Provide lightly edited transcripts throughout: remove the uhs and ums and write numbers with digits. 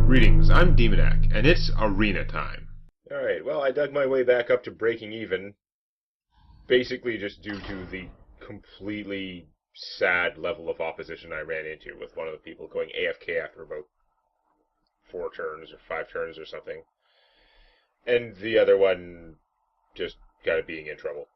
Greetings, I'm Demonac, and it's arena time. Alright, well, I dug my way back up to breaking even, basically just due to the completely sad level of opposition I ran into, with one of the people going AFK after about 4 turns or 5 turns or something, and the other one just kind of being in trouble.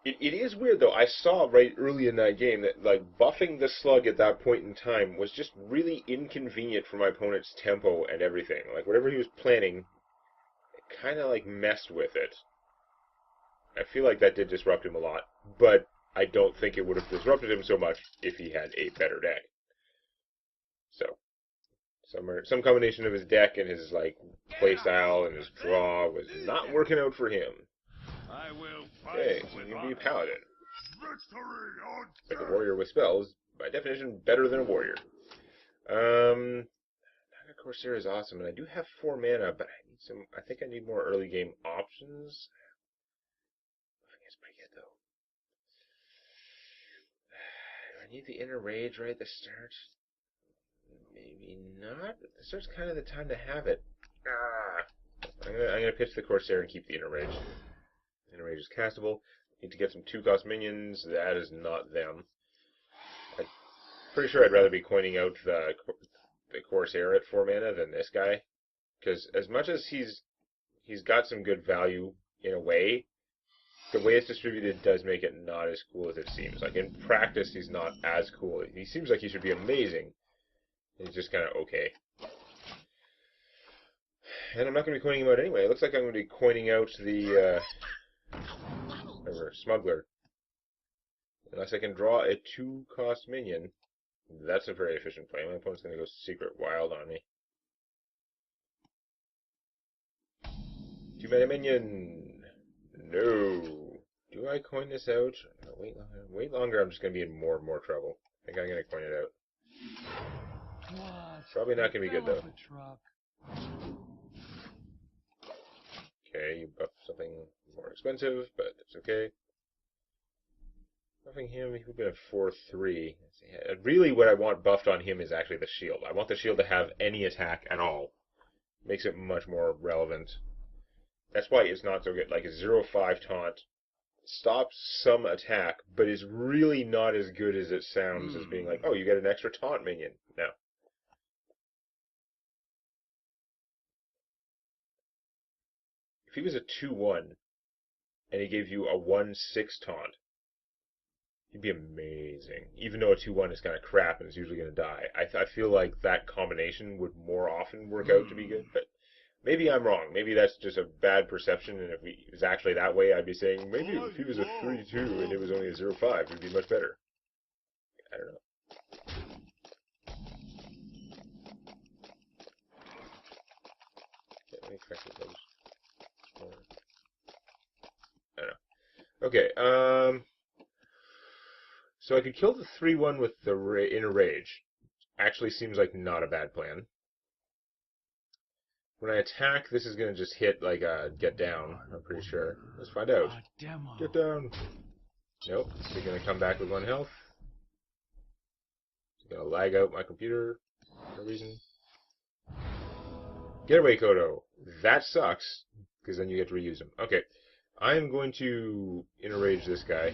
It is weird, though. I saw right early in that game that, like, buffing the slug at that point in time was just really inconvenient for my opponent's tempo and everything. Like, whatever he was planning, it kind of, like, messed with it. I feel like that did disrupt him a lot, but I don't think it would have disrupted him so much if he had a better deck. So, some combination of his deck and his, like, playstyle and his draw was not working out for him. Okay, so you can be a paladin. Like a warrior with spells, by definition, better than a warrior. Naga Corsair is awesome, and I do have 4 mana, but I think I need more early game options. I think it's pretty good, though. Do I need the Inner Rage right at the start? Maybe not. The start's kind of the time to have it. I'm gonna pitch the Corsair and keep the Inner Rage. Inner Rage is castable. Need to get some 2-cost minions. That is not them. I'm pretty sure I'd rather be coining out the Corsair at 4 mana than this guy. Because as much as he's got some good value in a way, the way it's distributed does make it not as cool as it seems. Like, in practice, he's not as cool. He seems like he should be amazing. He's just kind of okay. And I'm not going to be coining him out anyway. It looks like I'm going to be coining out the Smuggler. Unless I can draw a 2-cost minion. That's a very efficient play. My opponent's going to go Secret Wild on me. 2-mana minion! No! Do I coin this out? No, wait longer. Wait longer, I'm just going to be in more and more trouble. I think I'm going to coin it out. Probably not going to be good, though. Okay, you buff something more expensive, but it's okay. Buffing him, he would be a 4-3. Really, what I want buffed on him is actually the shield. I want the shield to have any attack at all. Makes it much more relevant. That's why it's not so good. Like, a 0-5 taunt stops some attack, but is really not as good as it sounds as being like, oh, you get an extra taunt minion. No. If he was a 2-1, and he gave you a 1-6 taunt, he'd be amazing. Even though a 2-1 is kind of crap and is usually going to die. I feel like that combination would more often work out to be good, but maybe I'm wrong. Maybe that's just a bad perception, and if it was actually that way, I'd be saying, maybe if he was a 3-2 and it was only a 0-5, it'd be much better. I don't know. Let me correct those. I don't know. Okay, so I could kill the 3-1 with the Inner Rage. Actually seems like not a bad plan. When I attack, this is going to just hit like a get down, I'm pretty sure. Let's find out. Get down. Nope. It's going to come back with 1 health. It's going to lag out my computer for no reason. Getaway Kodo. That sucks, because then you get to reuse them. Okay. I am going to Inner Rage this guy.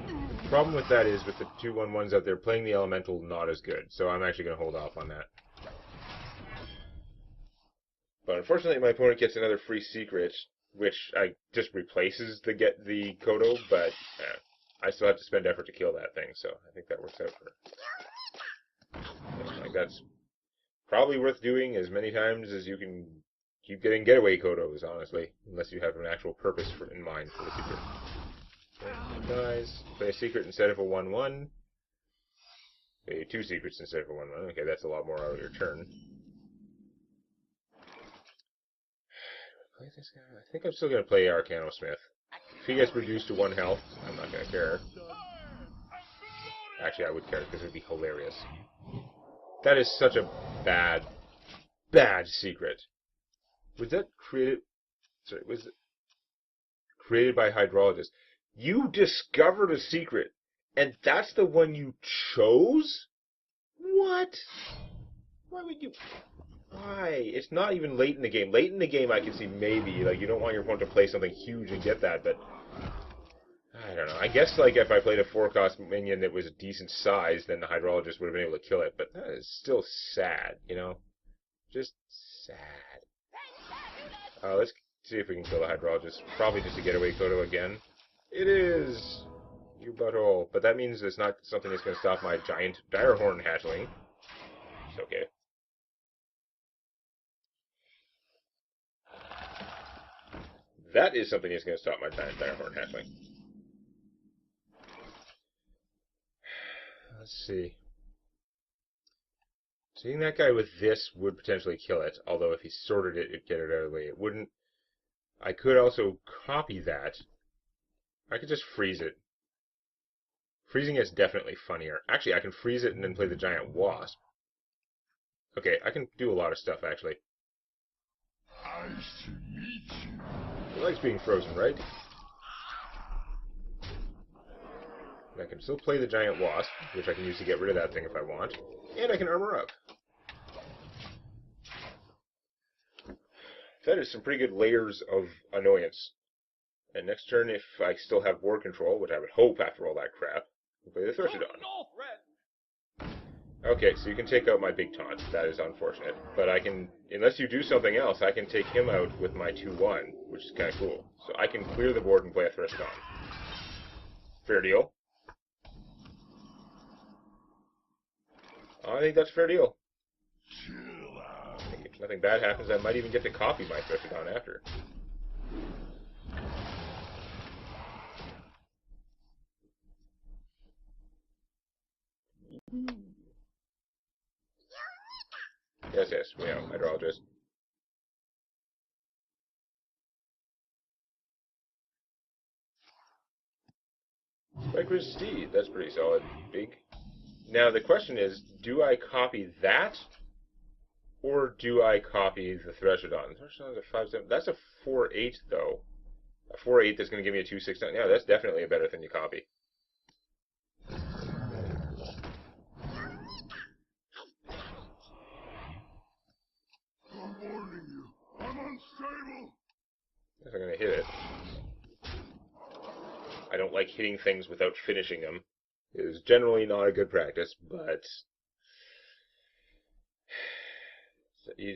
The problem with that is, with the 2-1-1s out there, playing the Elemental not as good, so I'm actually going to hold off on that. But unfortunately, my opponent gets another free secret, which just replaces the Kodo, but I still have to spend effort to kill that thing, so I think that works out for her. Like, that's probably worth doing as many times as you can keep getting getaway Kodos, honestly, unless you have an actual purpose in mind for the secret. Guys, play a secret instead of a 1-1. Play 2 secrets instead of a 1-1. Okay, that's a lot more out of your turn. Play this guy. I think I'm still going to play Arcano Smith. If he gets reduced to 1 health, I'm not going to care. Actually, I would care because it would be hilarious. That is such a bad secret. Was that created? Sorry, was it created by Hydrologist? You discovered a secret, and that's the one you chose? What? Why would you... Why? It's not even late in the game. Late in the game, I can see maybe, like, you don't want your opponent to play something huge and get that, but... I don't know. I guess, like, if I played a 4-cost minion that was a decent size, then the Hydrologist would have been able to kill it, but that is still sad, you know? Just sad. Let's see if we can kill the Hydrologist. Probably just a getaway Kodo again. It is! You butthole. But that means it's not something that's going to stop my giant Direhorn hatchling. It's okay. That is something that's going to stop my giant Direhorn hatchling. Let's see. Seeing that guy with this would potentially kill it, although if he sorted it, it'd get it out of the way. It wouldn't. I could also copy that. I could just freeze it. Freezing is definitely funnier. Actually, I can freeze it and then play the giant wasp. Okay, I can do a lot of stuff, actually. Nice to meet you. He likes being frozen, right? And I can still play the giant wasp, which I can use to get rid of that thing if I want. And I can armor up. That is some pretty good layers of annoyance. And next turn, if I still have board control, which I would hope after all that crap, I'll play the Threshadon. Okay, so you can take out my big taunt. That is unfortunate. But I can, unless you do something else, I can take him out with my 2-1, which is kind of cool. So I can clear the board and play a Threshadon. Fair deal. I think that's a fair deal. If nothing bad happens, I might even get to copy my Threshadon after. Yes, we know, Hydrologist. Spikeridge Steed, that's pretty solid. Big. Now the question is, do I copy that? Or do I copy the Threshadon? The Threshadon's a 5-7. That's a 4-8, though. A 4-8 that's going to give me a 2-6. Yeah, that's definitely a better thing to copy. I'm warning you. I'm unstable. Guess I'm going to hit it. I don't like hitting things without finishing them. It is generally not a good practice, but...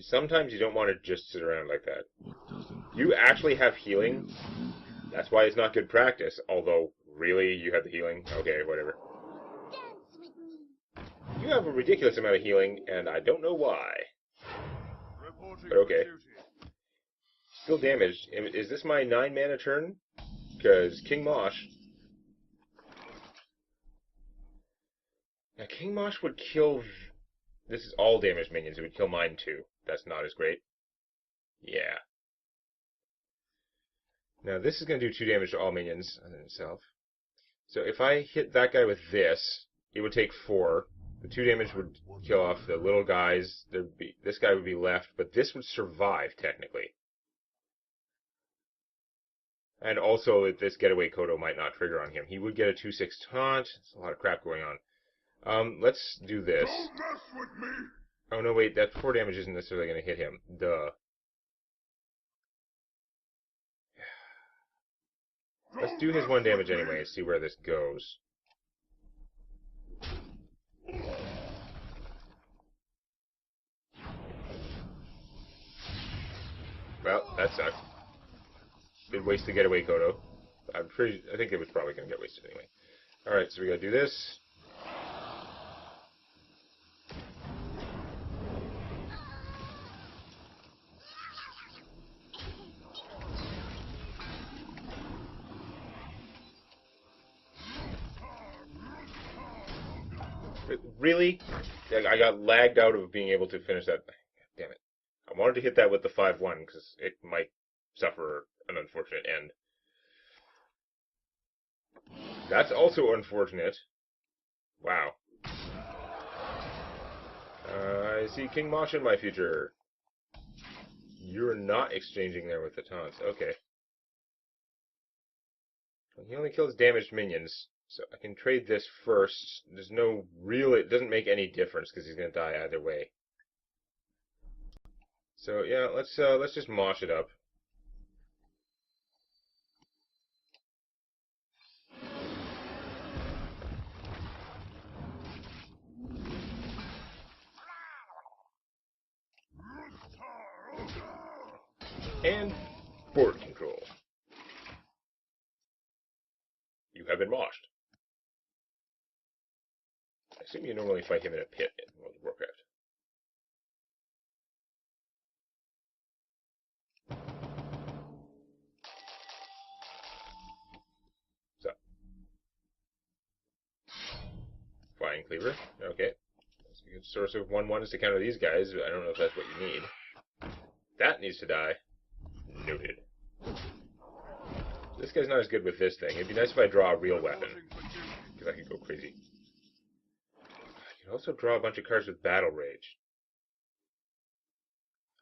Sometimes you don't want to just sit around like that. You actually have healing. That's why it's not good practice. Although, really, you have the healing? Okay, whatever. You have a ridiculous amount of healing, and I don't know why. But okay. Still damaged. Is this my 9-mana turn? Because King Mosh... Now, King Mosh would kill... This is all damaged minions. It would kill mine, too. That's not as great. Yeah. Now, this is going to do 2 damage to all minions on itself. So if I hit that guy with this, it would take 4. The 2 damage would kill off the little guys. This guy would be left, but this would survive, technically. And also, this getaway Kodo might not trigger on him. He would get a 2-6 taunt. There's a lot of crap going on. Let's do this. Don't mess with me. Oh, no, wait. That 4 damage isn't necessarily going to hit him. Duh. Let's do his 1 damage anyway and see where this goes. Well, that sucked. Good waste to get away, Kodo. I think it was probably going to get wasted anyway. Alright, so we gotta do this. Really? I got lagged out of being able to finish that. Damn it. I wanted to hit that with the 5-1 because it might suffer an unfortunate end. That's also unfortunate. Wow. I see King Mosh in my future. You're not exchanging there with the taunts. Okay. He only kills damaged minions, So I can trade this first. There's no real... It doesn't make any difference because he's going to die either way. So yeah, let's just mosh it up. And board control. You have been moshed. I assume you normally fight him in a pit in World of Warcraft. So. Flying Cleaver. Okay. That's a good source of 1/1s to counter these guys. I don't know if that's what you need. That needs to die. Noted. This guy's not as good with this thing. It'd be nice if I draw a real weapon, because I could go crazy. I can also draw a bunch of cards with Battle Rage.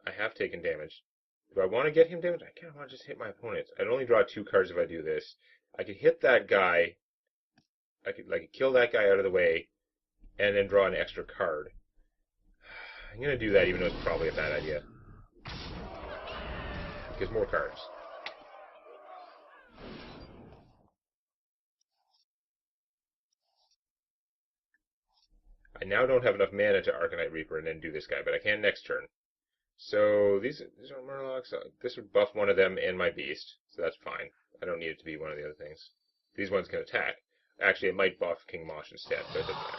I have taken damage. Do I want to get him damage? I kind of want to just hit my opponents. I'd only draw 2 cards if I do this. I could hit that guy. I could kill that guy out of the way, and then draw an extra card. I'm going to do that even though it's probably a bad idea. Because more cards. I now don't have enough mana to Arcanite Reaper and then do this guy, but I can next turn. So these are Murlocs. This would buff one of them and my beast, so that's fine. I don't need it to be one of the other things. These ones can attack. Actually, it might buff King Mosh instead, but it doesn't matter.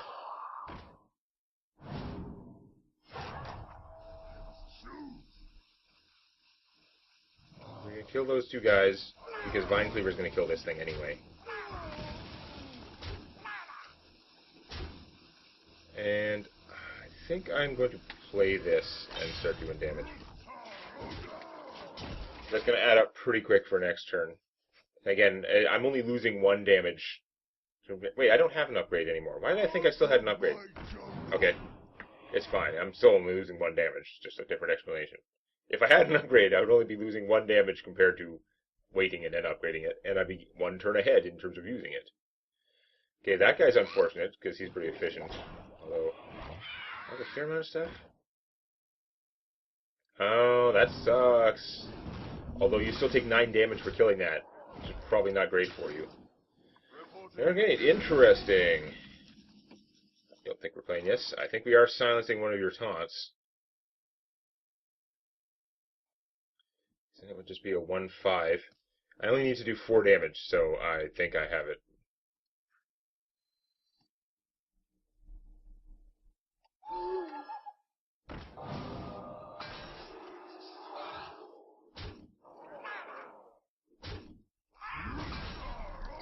We're going to kill those 2 guys, because Vine Cleaver is going to kill this thing anyway. And I think I'm going to play this and start doing damage. That's going to add up pretty quick for next turn. Again, I'm only losing 1 damage. Wait, I don't have an upgrade anymore. Why did I think I still had an upgrade? Okay. It's fine. I'm still only losing 1 damage. Just a different explanation. If I had an upgrade, I would only be losing 1 damage compared to waiting and then upgrading it, and I'd be 1 turn ahead in terms of using it. Okay, that guy's unfortunate, because he's pretty efficient. Although, I have a fair amount of stuff. Oh, that sucks. Although you still take 9 damage for killing that, which is probably not great for you. Okay, interesting. I don't think we're playing this. I think we are silencing one of your taunts. So it would just be a 1/5. I only need to do 4 damage, so I think I have it.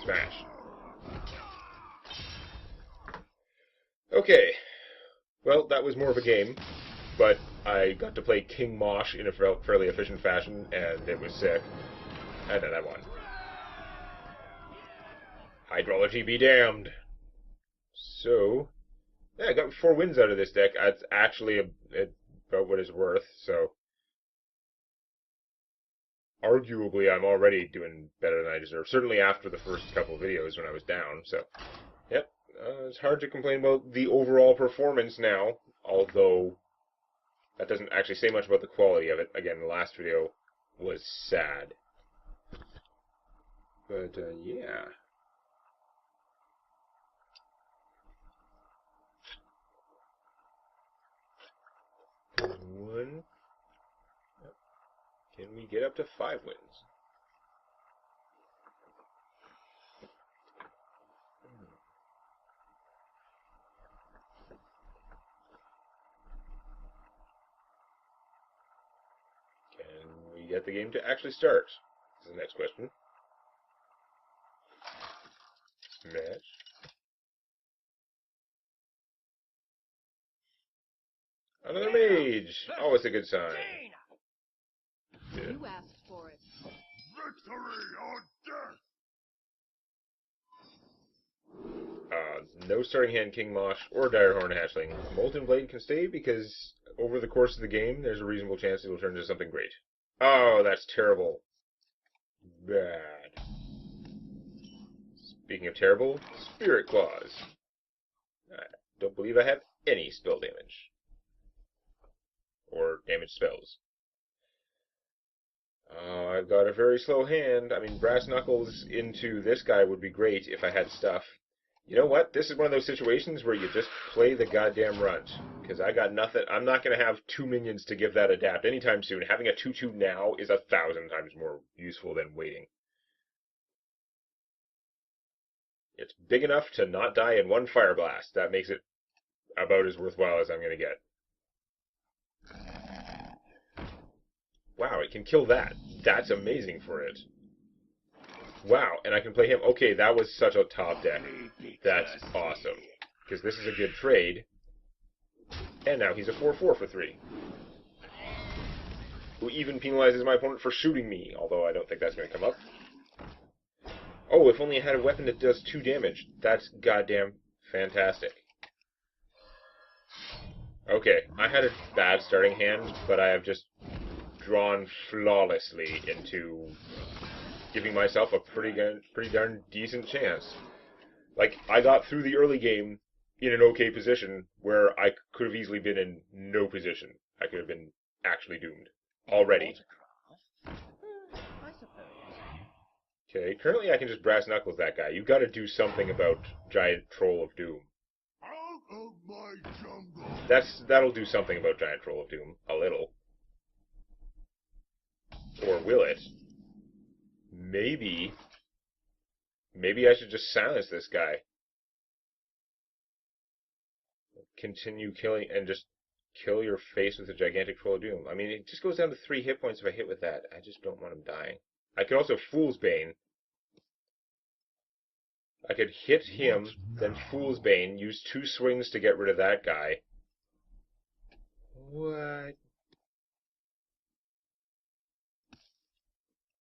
Smash. Okay. Well, that was more of a game, but I got to play King Mosh in a fairly efficient fashion, and it was sick. And then I won. Hydrology be damned. So, yeah, I got 4 wins out of this deck. That's actually about what it's worth, so... Arguably, I'm already doing better than I deserve. Certainly after the first couple of videos when I was down, so... Yep, it's hard to complain about the overall performance now, although that doesn't actually say much about the quality of it. Again, the last video was sad. But, yeah. One. Yep. Can we get up to 5 wins? Can we get the game to actually start? This is the next question. Match. Another mage! Always a good sign. Yeah. You asked for it. Victory or death! No starting hand King Mosh or Direhorn Hatchling. Molten Blade can stay because over the course of the game, there's a reasonable chance it will turn into something great. Oh, that's terrible. Bad. Speaking of terrible, Spirit Claws. I don't believe I have any spell damage. Or damage spells. I've got a very slow hand. I mean, Brass Knuckles into this guy would be great if I had stuff. You know what? This is one of those situations where you just play the goddamn runt. Because I got nothing. I'm not going to have 2 minions to give that adapt anytime soon. Having a 2/2 now is 1,000 times more useful than waiting. It's big enough to not die in one Fire Blast. That makes it about as worthwhile as I'm going to get. Wow, it can kill that. That's amazing for it. Wow, and I can play him. Okay, that was such a top deck. That's awesome. Because this is a good trade. And now he's a 4/4 for 3. Who even penalizes my opponent for shooting me, although I don't think that's going to come up. Oh, if only I had a weapon that does 2 damage. That's goddamn fantastic. Okay, I had a bad starting hand, but I have just drawn flawlessly into giving myself a pretty darn decent chance. Like, I got through the early game in an okay position where I could have easily been in no position. I could have been actually doomed already. Okay, currently I can just Brass Knuckles that guy. You've got to do something about Giant Troll of Doom. Out of my jungle. That'll do something about Giant Troll of Doom. A little. Or will it? Maybe I should just silence this guy. Continue killing and just kill your face with a gigantic Troll of Doom. I mean, it just goes down to 3 hit points if I hit with that. I just don't want him dying. I could also Fool's Bane. I could hit him, then Fool's Bane, use 2 swings to get rid of that guy. What?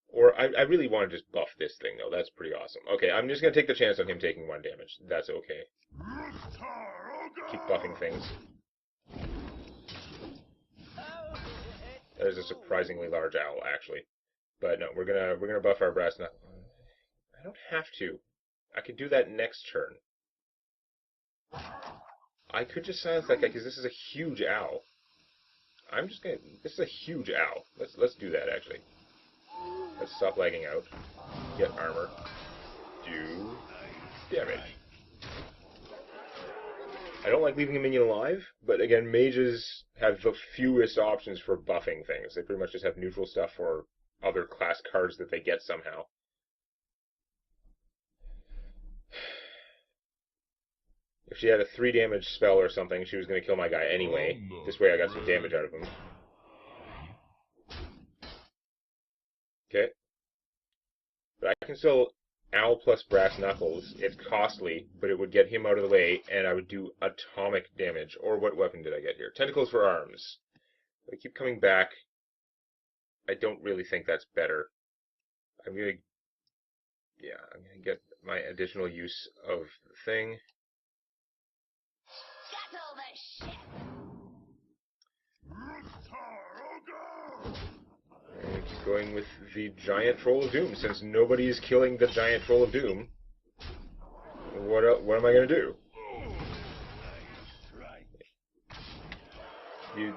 Or I really want to just buff this thing, though. That's pretty awesome. Okay, I'm just going to take the chance on him taking 1 damage. That's okay. Keep buffing things. That is a surprisingly large owl, actually. But no, we're gonna buff our Brass Knuckles. I don't have to. I could do that next turn. I could just silence that guy because this is a huge owl. I'm just gonna. This is a huge owl. Let's do that actually. Let's stop lagging out. Get armor. Do damage. I don't like leaving a minion alive, but again, mages have the fewest options for buffing things. They pretty much just have neutral stuff or other class cards that they get somehow. If she had a 3 damage spell or something, she was going to kill my guy anyway. This way I got some damage out of him. Okay. But I can still Owl plus Brass Knuckles. It's costly, but it would get him out of the way, and I would do atomic damage. Or what weapon did I get here? Tentacles for arms. I keep coming back. I don't really think that's better. I'm gonna get my additional use of the thing. And keep going with the Giant Troll of Doom. Since nobody is killing the Giant Troll of Doom, what am I gonna do?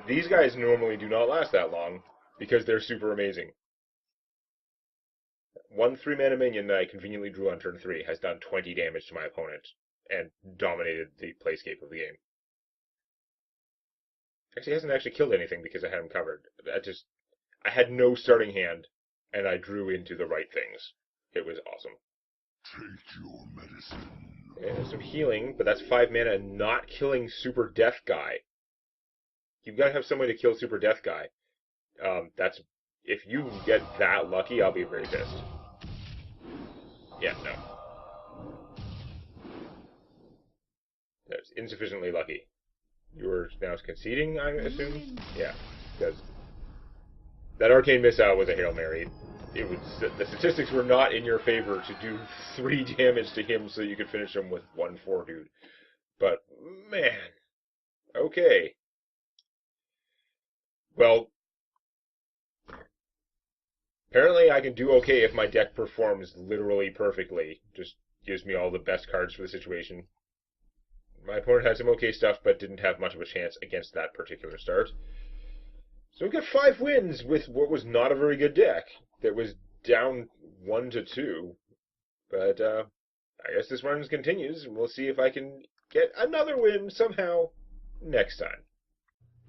These guys normally do not last that long because they're super amazing. 1 3-mana minion that I conveniently drew on turn 3 has done 20 damage to my opponent and dominated the playscape of the game. Actually, he hasn't actually killed anything because I had him covered. I had no starting hand, and I drew into the right things. It was awesome. Take your medicine. And some healing, but that's 5 mana and not killing Super Death Guy. You've got to have some way to kill Super Death Guy. If you get that lucky, I'll be very pissed. Yeah, no. That's insufficiently lucky. You're now conceding, I assume? Yeah, because that Arcane Missile was a Hail Mary. The statistics were not in your favor to do 3 damage to him so you could finish him with 1/4, dude. But, man. Okay. Well, apparently I can do okay if my deck performs literally perfectly. Just, gives me all the best cards for the situation. My opponent had some okay stuff, but didn't have much of a chance against that particular start. So we got 5 wins with what was not a very good deck. That was down 1-2. But I guess this run continues, and we'll see if I can get another win somehow next time.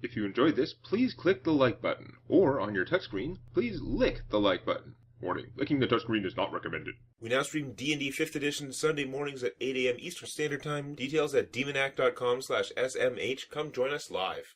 If you enjoyed this, please click the like button, or on your touchscreen, please lick the like button. Warning, licking the touchscreen is not recommended. We now stream D&D 5th Edition Sunday mornings at 8 a.m. Eastern Standard Time. Details at demonact.com/SMH. Come join us live.